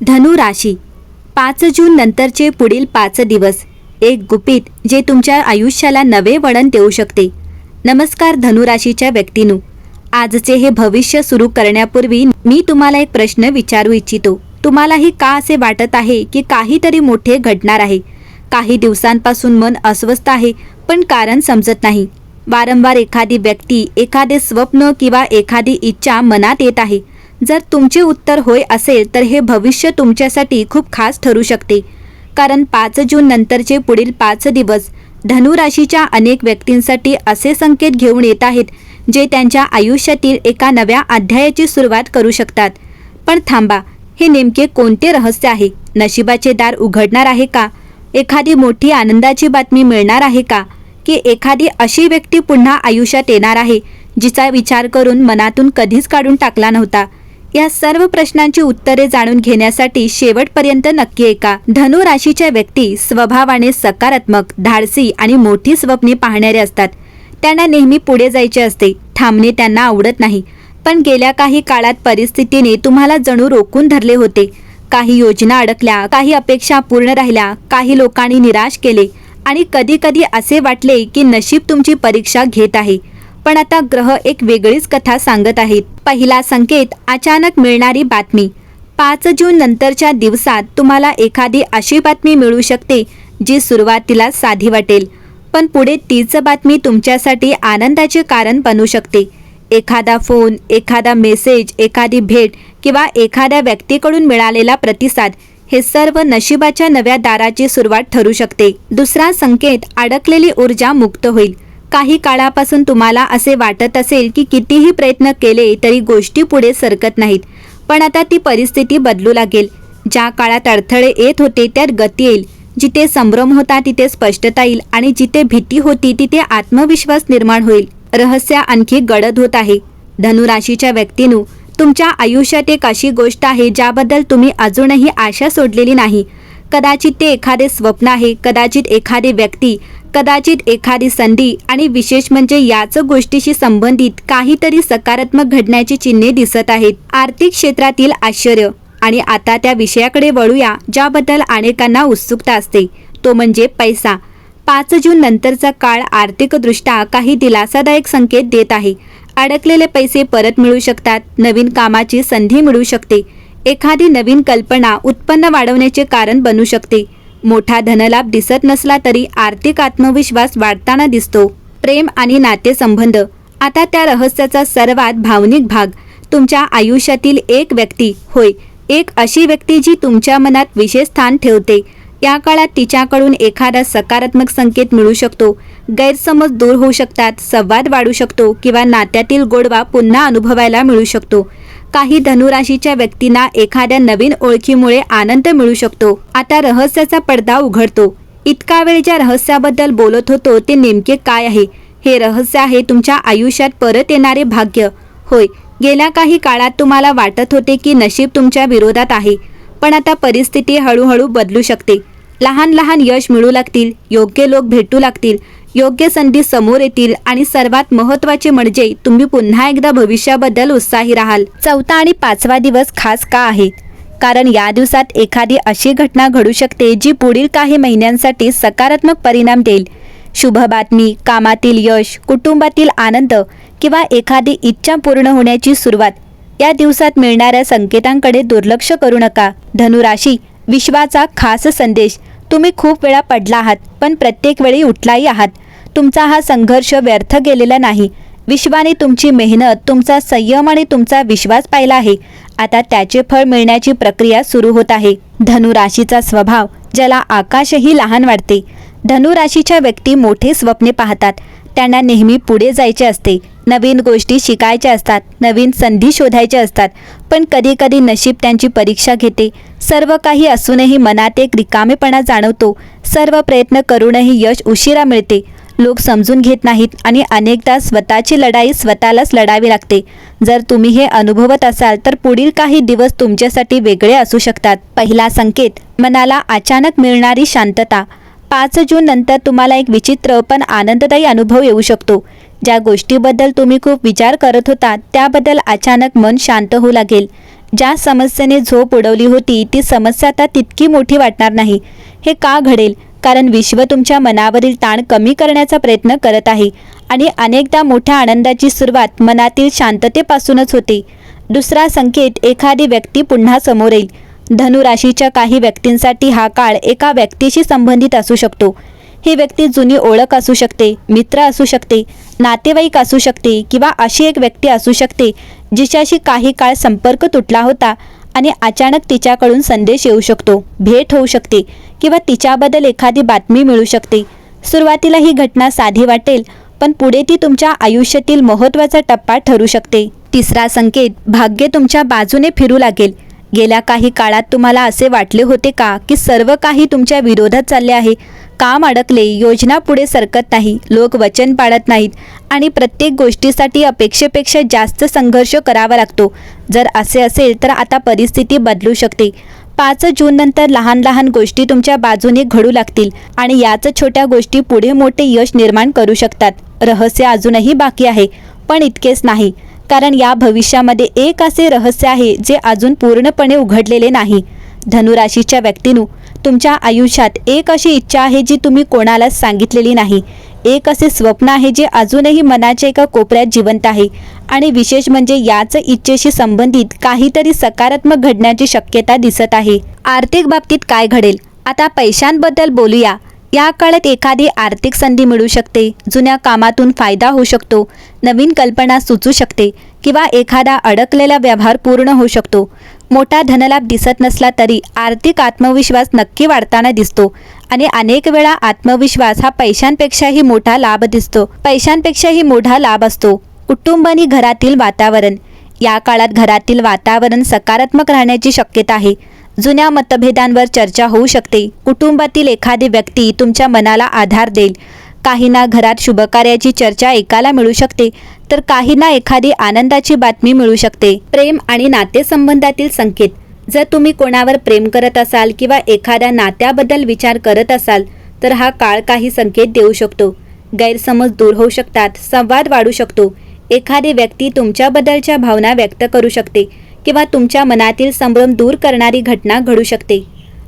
धनु राशी 5 जून नंतरचे पुढील 5 दिवस एक गुपित जे तुमच्या आयुष्याला नवे वळण देऊ शकते. नमस्कार धनु राशीच्या व्यक्तींनो, आजचे हे भविष्य सुरू करण्यापूर्वी मी तुम्हाला एक प्रश्न विचारू इच्छितो. तुम्हालाही का असे वाटत आहे की काहीतरी मोठे घडणार आहे? काही दिवसांपासून मन अस्वस्थ आहे, पण कारण समजत नाही. वारंवार एखादी व्यक्ती, एखादे स्वप्न किंवा एखादी इच्छा मनात येत आहे. जर तुमचे उत्तर होय असेल तर हे भविष्य तुमच्यासाठी खूप खास ठरू शकते. कारण 5 जून नंतरचे पुढील 5 दिवस धनु राशीच्या अनेक व्यक्तींसाठी असे संकेत घेऊन येत आहेत जे त्यांच्या आयुष्यातील एका नव्या अध्यायाची सुरुवात करू शकतात. पण थांबा, हे नेमके कोणते रहस्य आहे? नशिबाचे दार उघडणार आहे का? एखादी मोठी आनंदाची बातमी मिळणार आहे का? की एखादी अशी व्यक्ती पुन्हा आयुष्यात येणार आहे जिचा विचार करून मनातून कधीच काढून टाकला नव्हता? या सर्व प्रश्नांची उत्तरे जाणून घेण्यासाठी शेवटपर्यंत नक्की ऐका. धनु राशीच्या व्यक्ती स्वभावाने सकारात्मक, धाडसी आणि मोठी स्वप्ने पाहणारे असतात. त्यांना नेहमी पुढे जायचे असते, थांबणे त्यांना आवडत नाही. पण गेल्या काही काळात परिस्थितीने तुम्हाला जणू रोखून धरले होते. काही योजना अडकल्या, काही अपेक्षा पूर्ण राहिल्या, काही लोकांनी निराश केले आणि कधी कधी असे वाटले की नशीब तुमची परीक्षा घेत आहे. पण आता ग्रह एक वेगळीच कथा सांगत आहेत. पहिला संकेत, अचानक मिळणारी बातमी. 5 जून नंतरच्या दिवसात तुम्हाला एखादी अशी बातमी मिळू शकते जी सुरुवातीला साधी वाटेल, पण पुढे तीच बातमी तुमच्यासाठी आनंदाचे कारण बनू शकते. एखादा फोन, एखादा मेसेज, एखादी भेट किंवा एखाद्या व्यक्तीकडून मिळालेला प्रतिसाद, हे सर्व नशिबाच्या नव्या दाराची सुरुवात ठरू शकते. दुसरा संकेत, अडकलेली ऊर्जा मुक्त होईल. काही काळापासून तुम्हाला असे वाटत असेल की कितीही प्रयत्न केले तरी गोष्टी पुढे सरकत नाहीत, पण आता ती परिस्थिती बदलू लागेल. ज्या काळात अडथळे येत होते त्यात गती येईल. जिथे संभ्रम होता तिथे स्पष्टता येईल आणि जिथे भीती होती तिथे आत्मविश्वास निर्माण होईल. रहस्य आणखी गडद होत आहे. धनु राशीच्या व्यक्तींनो, तुमच्या आयुष्यात एक अशी गोष्ट आहे ज्याबद्दल तुम्ही अजूनही आशा सोडलेली नाही. कदाचित ते एखादे स्वप्न आहे, कदाचित एखादी व्यक्ती, कदाचित एखादी संधी आणि विशेष म्हणजे याच गोष्टीशी संबंधित काहीतरी सकारात्मक घडण्याची चिन्हे दिसत आहेत. आर्थिक क्षेत्रातील आश्चर्य. आणि आता त्या विषयाकडे वळूया ज्याबद्दल अनेकांना उत्सुकता असते, तो म्हणजे पैसा. 5 जून नंतरचा काळ आर्थिकदृष्ट्या काही दिलासादायक संकेत देत आहे. अडकलेले पैसे परत मिळू शकतात, नवीन कामाची संधी मिळू शकते, एखादी नवीन कल्पना उत्पन्न वाढवण्याचे कारण बनू शकते. मोठा धनलाभ दिसत नसला तरी आर्थिक आत्मविश्वास वाढताना दिसतो. प्रेम आणि नातेसंबंध. आता त्या रहस्याचा सर्वात भावनिक भाग, तुमच्या आयुष्यातील एक व्यक्ती, होय एक अशी व्यक्ती जी तुमच्या मनात विशेष स्थान ठेवते. या काळात तिच्याकडून एखादा सकारात्मक संकेत मिळू शकतो. गैरसमज दूर होऊ शकतात, संवाद वाढू शकतो किंवा नात्यातील गोडवा पुन्हा अनुभवायला मिळू शकतो. काही धनुराशीच्या व्यक्तींना एखाद्या नवीन ओळखीमुळे आनंद मिळू शकतो. आता रहस्याचा पडदा उघडतो. इतका वेळ ज्या रहस्याबद्दल बोलत होतो ते नेमके काय आहे? हे रहस्य आहे तुमच्या आयुष्यात परत येणारे भाग्य. होय, गेल्या काही काळात तुम्हाला वाटत होते की नशीब तुमच्या विरोधात आहे, पण आता परिस्थिती हळूहळू बदलू शकते. लहान लहान यश मिळू लागतील, योग्य लोक भेटू लागतील, योग्य संधी समोर येतील आणि सर्वात महत्त्वाचे म्हणजे तुम्ही पुन्हा एकदा भविष्याबद्दल उत्साही राहाल. 4था आणि 5वा दिवस खास का आहे? कारण या दिवसात एखादी अशी घटना घडू शकते जी पुढील काही महिन्यांसाठी सकारात्मक परिणाम देईल. शुभ बातमी, कामातील यश, कुटुंबातील आनंद किंवा एखादी इच्छा पूर्ण होण्याची सुरुवात. या दिवसात मिळणाऱ्या संकेतांकडे दुर्लक्ष करू नका. धनु राशी, विश्वाचा खास संदेश. तुम्ही खूप वेळा पडला आहात, पण प्रत्येक वेळी उठलाही आहात. तुमचा हा संघर्ष व्यर्थ गेलेला नाही. विश्वाने तुमची मेहनत, तुमचा संयम आणि तुमचा विश्वास पाहिला आहे. आता त्याचे फळ मिळण्याची प्रक्रिया सुरू होत आहे. धनु राशीचा स्वभाव, ज्याला आकाशही लहान वाटते. धनु राशीच्या व्यक्ती मोठे स्वप्ने पाहतात. त्यांना नेहमी पुढे जायचे असते, नवीन गोष्टी शिकायच्या असतात, नवीन संधी शोधायच्या असतात. पण कधी कधी नशीब त्यांची परीक्षा घेते. सर्व काही असूनही मनात एक रिकामेपणा जाणवतो. सर्व प्रयत्न करूनही यश उशिरा मिळते. लोक समजून घेत नाहीत आणि अनेकदा स्वतःची लढाई स्वतःलाच लढावी लागते. जर तुम्ही हे अनुभवत असाल तर पुढील काही दिवस तुमच्यासाठी वेगळे असू शकतात. पहिला संकेत, मनाला अचानक मिळणारी शांतता. 5 जून नंतर तुम्हाला एक विचित्र पण आनंददायी अनुभव येऊ शकतो. ज्या गोष्टीबद्दल तुम्ही खूप विचार करत होता त्याबद्दल अचानक मन शांत होऊ लागेल. ज्या समस्येने झोप उडवली होती ती समस्या आता तितकी मोठी वाटणार नाही. हे का घडेल? कारण विश्व तुमच्या मनावरील ताण कमी करण्याचा प्रयत्न करत आहे आणि अनेकदा मोठ्या आनंदाची सुरुवात मनातील शांततेपासूनच होते. दुसरा संकेत, एखादी व्यक्ती पुन्हा समोर येईल. धनुराशीच्या काही व्यक्तींसाठी हा काळ एका व्यक्तीशी संबंधित असू शकतो. ही व्यक्ती जुनी ओळख असू शकते, मित्र असू शकते, नातेवाईक असू शकते किंवा अशी एक व्यक्ती असू शकते जिच्याशी काही काळ संपर्क तुटला होता आणि अचानक तिच्याकडून संदेश येऊ शकतो, भेट होऊ शकते किंवा तिच्याबद्दल एखादी बातमी मिळू शकते. सुरुवातीला ही घटना साधी वाटेल, पण पुढे ती तुमच्या आयुष्यातील महत्त्वाचा टप्पा ठरू शकते. तिसरा संकेत, भाग्य तुमच्या बाजूने फिरू लागेल. गेल्या काही काळात तुम्हाला असे वाटले होते का की सर्व काही तुमच्या विरोधात चालले आहे? काम अडकले, योजना पुढे सरकत नाही, लोक वचन पाळत नाहीत आणि प्रत्येक गोष्टीसाठी अपेक्षेपेक्षा जास्त संघर्ष करावा लागतो. जर असे असेल तर आता परिस्थिती बदलू शकते. 5 जून नंतर लहान लहान गोष्टी तुमच्या बाजूने घडू लागतील आणि याच छोट्या गोष्टी पुढे मोठे यश निर्माण करू शकतात. रहस्य अजूनही बाकी आहे, पण इतकेच नाही, कारण या भविष्यामध्ये एक असे रहस्य आहे जे अजून पूर्णपणे उघडलेले नाही. धनुराशीच्या व्यक्तींनो, तुमच्या आयुष्यात एक अशी इच्छा आहे जी तुम्ही कोणालाच सांगितलेली नाही. एक असे स्वप्न आहे जे अजूनही मनाच्या एका कोपऱ्यात जिवंत आहे आणि विशेष म्हणजे याच इच्छेशी संबंधित काहीतरी सकारात्मक घडण्याची शक्यता दिसत आहे. आर्थिक बाबतीत काय घडेल? आता पैशांबद्दल बोलूया. या काळात एखादी आर्थिक संधी मिळू शकते, जुन्या कामातून फायदा होऊ शकतो, नवीन कल्पना सुचू शकते किंवा एखादा अडकलेला व्यवहार पूर्ण होऊ शकतो. मोठा धनलाभ दिसत नसला तरी आर्थिक आत्मविश्वास नक्की वाढताना दिसतो आणि अनेक वेळा आत्मविश्वास हा पैशांपेक्षाही मोठा लाभ असतो. कुटुंब आणि घरातील वातावरण. या काळात घरातील वातावरण सकारात्मक राहण्याची शक्यता आहे. जुन्या मतभेदांवर चर्चा होऊ शकते. कुटुंबातील एखादी व्यक्ती तुमच्या मनाला आधार देईल. काहींना घरात शुभकार्याची चर्चा ऐकायला मिळू शकते, तर काहींना एखादी आनंदाची बातमी मिळू शकते. प्रेम आणि नातेसंबंधातील संकेत. जर तुम्ही कोणावर प्रेम करत असाल किंवा एखाद्या नात्याबद्दल विचार करत असाल तर हा काळ काही संकेत देऊ शकतो. गैरसमज दूर होऊ शकतात, संवाद वाढू शकतो, एखादी व्यक्ती तुमच्याबद्दलच्या भावना व्यक्त करू शकते किंवा तुमच्या मनातील संभ्रम दूर करणारी घटना घडू शकते.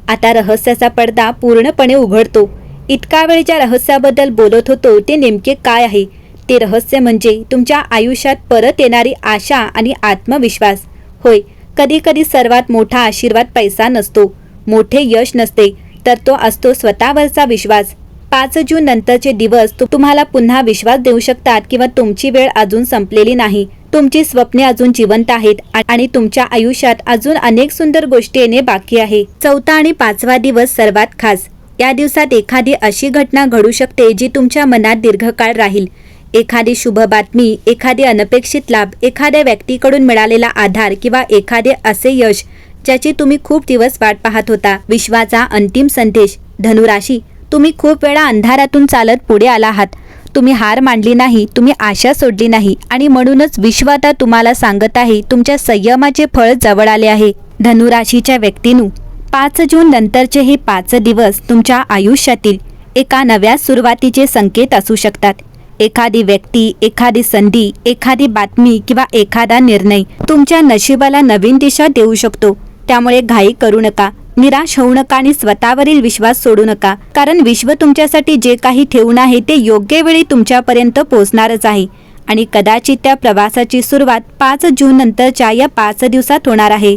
आता रहस्याचा पडदा पूर्णपणे उघडतो. इतका वेळ ज्या रहस्याबद्दल बोलत होतो ते नेमके काय आहे? ते रहस्य म्हणजे तुमच्या आयुष्यात परत येणारी आशा आणि आत्मविश्वास. होय, कधी कधी सर्वात मोठा आशीर्वाद पैसा नसतो, मोठे यश नसते, तर तो असतो स्वतःवरचा विश्वास. 5 जून नंतरचे दिवस तुम्हाला पुन्हा विश्वास देऊ शकतात किंवा तुमची वेळ अजून संपलेली नाही. तुमची स्वप्ने अजून जिवंत आहेत आणि तुमच्या आयुष्यात अजून अनेक सुंदर गोष्टी येणे बाकी आहे. 4था आणि 5वा दिवस सर्वात खास. या दिवसात एखादी अशी घटना घडू शकते जी तुमच्या मनात दीर्घकाळ राहील. एखादी शुभ बातमी, एखादी अनपेक्षित लाभ, एखाद्या व्यक्तीकडून मिळालेला आधार किंवा एखादे असे यश ज्याची तुम्ही खूप दिवस वाट पाहत होता. विश्वाचा अंतिम संदेश. धनुराशी, तुम्ही खूप वेळा अंधारातून चालत पुढे आला आहात. तुम्ही हार मानली नाही, तुम्ही आशा सोडली नाही आणि म्हणूनच विश्व आता तुम्हाला सांगत आहे तुमच्या संयमाचे फळ जवळ आले आहे. धनुराशीच्या व्यक्तींनो, 5 जून नंतरचे हे 5 दिवस तुमच्या आयुष्यातील एका नव्या सुरुवातीचे संकेत असू शकतात. एखादी व्यक्ती, एखादी संधी, एखादी बातमी किंवा एखादा निर्णय तुमच्या नशिबाला नवीन दिशा देऊ शकतो. त्यामुळे घाई करू नका, निराश होऊ नका आणि स्वतःवरील विश्वास सोडू नका, कारण विश्व तुमच्यासाठी जे काही ठेवून आहे ते योग्य वेळी तुमच्यापर्यंत पोहोचणारच आहे आणि कदाचित त्या प्रवासाची सुरुवात 5 जून नंतरच्या या 5 दिवसात होणार आहे.